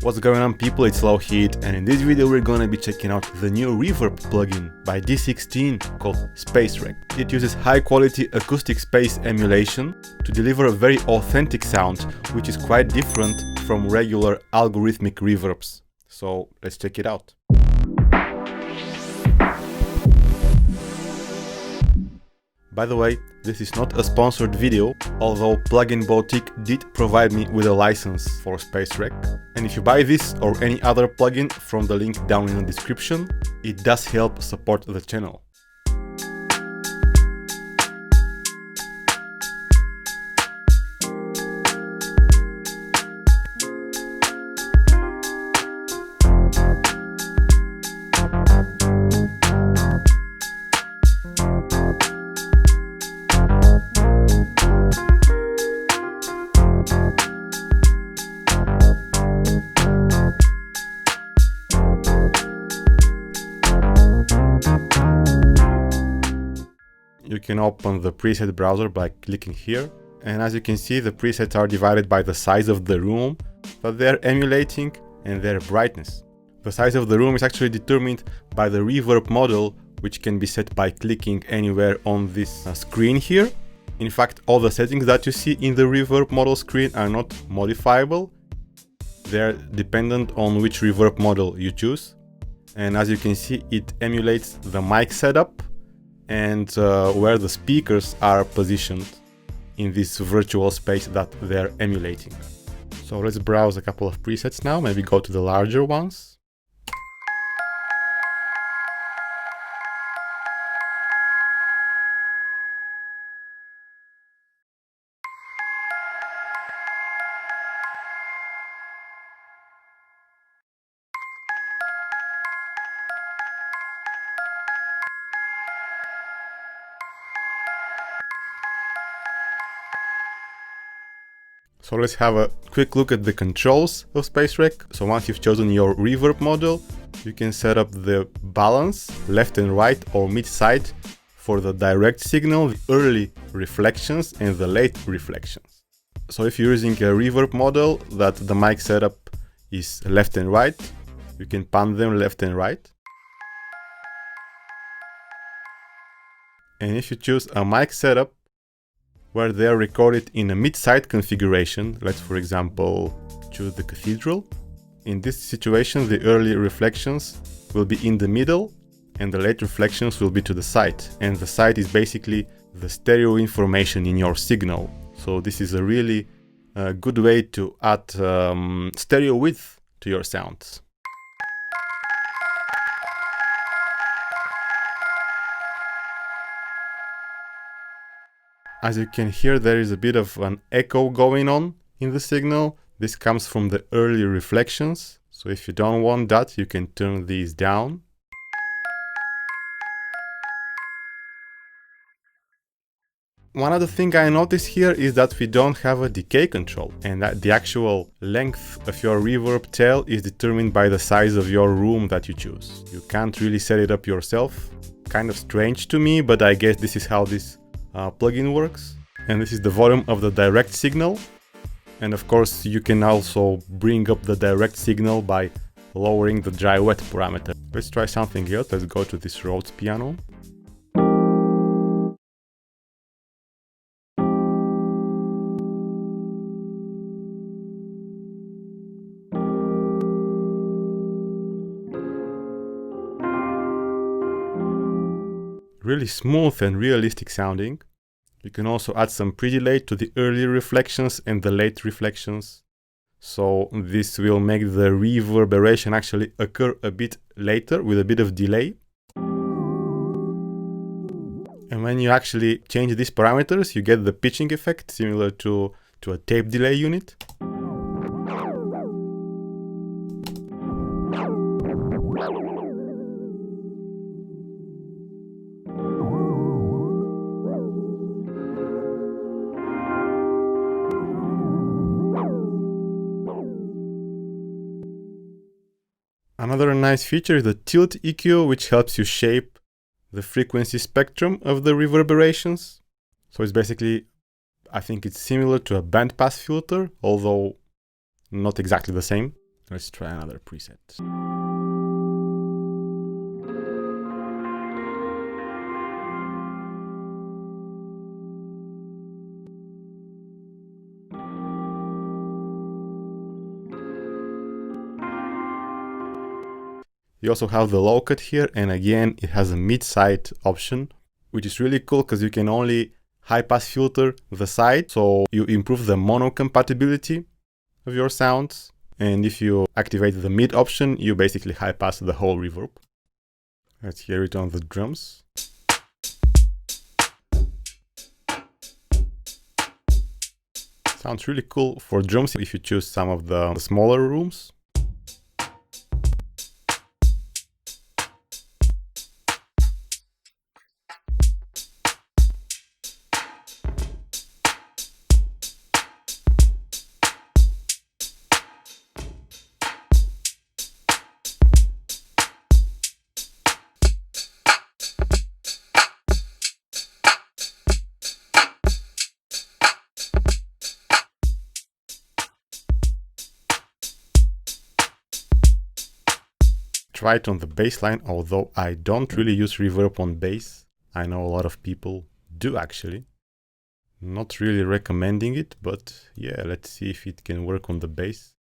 What's going on, people? It's Lowheat, and in this video we're gonna be checking out the new Reverb plugin by D16 called Spacerek. It uses high quality acoustic space emulation to deliver a very authentic sound, which is quite different from regular algorithmic reverbs. So let's check it out. By the way, this is not a sponsored video, although Plugin Boutique did provide me with a license for Spacerek. And if you buy this or any other plugin from the link down in the description, it does help support the channel. You can open the preset browser by clicking here, and as you can see, the presets are divided by the size of the room that they're emulating and their brightness. The size of the room is actually determined by the reverb model, which can be set by clicking anywhere on this screen here. In fact, all the settings that you see in the reverb model screen are not modifiable. They're dependent on which reverb model you choose. And as you can see, it emulates the mic setup and where the speakers are positioned in this virtual space that they're emulating. So let's browse a couple of presets now, maybe go to the larger ones. So let's have a quick look at the controls of Spacerek. So once you've chosen your reverb model, you can set up the balance, left and right or mid-side, for the direct signal, the early reflections and the late reflections. So if you're using a reverb model that the mic setup is left and right, you can pan them left and right. And if you choose a mic setup where they are recorded in a mid-side configuration, let's for example choose the cathedral. In this situation, the early reflections will be in the middle and the late reflections will be to the side. And the side is basically the stereo information in your signal. So this is a really good way to add stereo width to your sounds. As you can hear, there is a bit of an echo going on in the signal. This comes from the early reflections. So if you don't want that, you can turn these down. One other thing I noticed here is that we don't have a decay control, and that the actual length of your reverb tail is determined by the size of your room that you choose. You can't really set it up yourself. Kind of strange to me, but I guess this is how this plugin works. And this is the volume of the direct signal, and of course you can also bring up the direct signal by lowering the dry wet parameter. Let's try something else. Let's go to this Rhodes piano. Really smooth and realistic sounding. You can also add some pre-delay to the early reflections and the late reflections. So this will make the reverberation actually occur a bit later with a bit of delay. And when you actually change these parameters, you get the pitching effect similar to a tape delay unit. Another nice feature is the tilt EQ, which helps you shape the frequency spectrum of the reverberations. So it's basically, I think it's similar to a bandpass filter, although not exactly the same. Let's try another preset. You also have the low cut here, and again it has a mid-side option, which is really cool because you can only high pass filter the side, so you improve the mono compatibility of your sounds. And if you activate the mid option, you basically high pass the whole reverb. Let's hear it on the drums. Sounds really cool for drums if you choose some of the smaller rooms. Try it on the bass line, although I don't really use reverb on bass. I know a lot of people do actually. Not really recommending it, but yeah, let's see if it can work on the bass.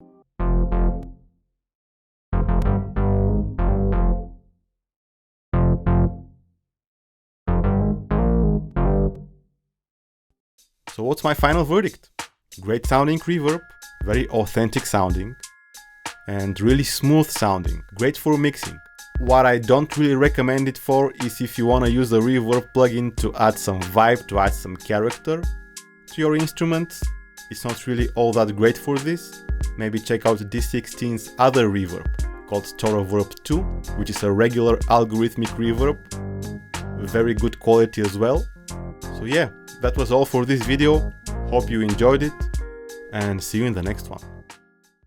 So what's my final verdict? Great sounding reverb, very authentic sounding, and really smooth sounding, great for mixing. What I don't really recommend it for is if you want to use a reverb plugin to add some vibe, to add some character to your instruments. It's not really all that great for this. Maybe check out D16's other reverb called Reverb 2, which is a regular algorithmic reverb. Very good quality as well. So yeah, that was all for this video. Hope you enjoyed it, and see you in the next one.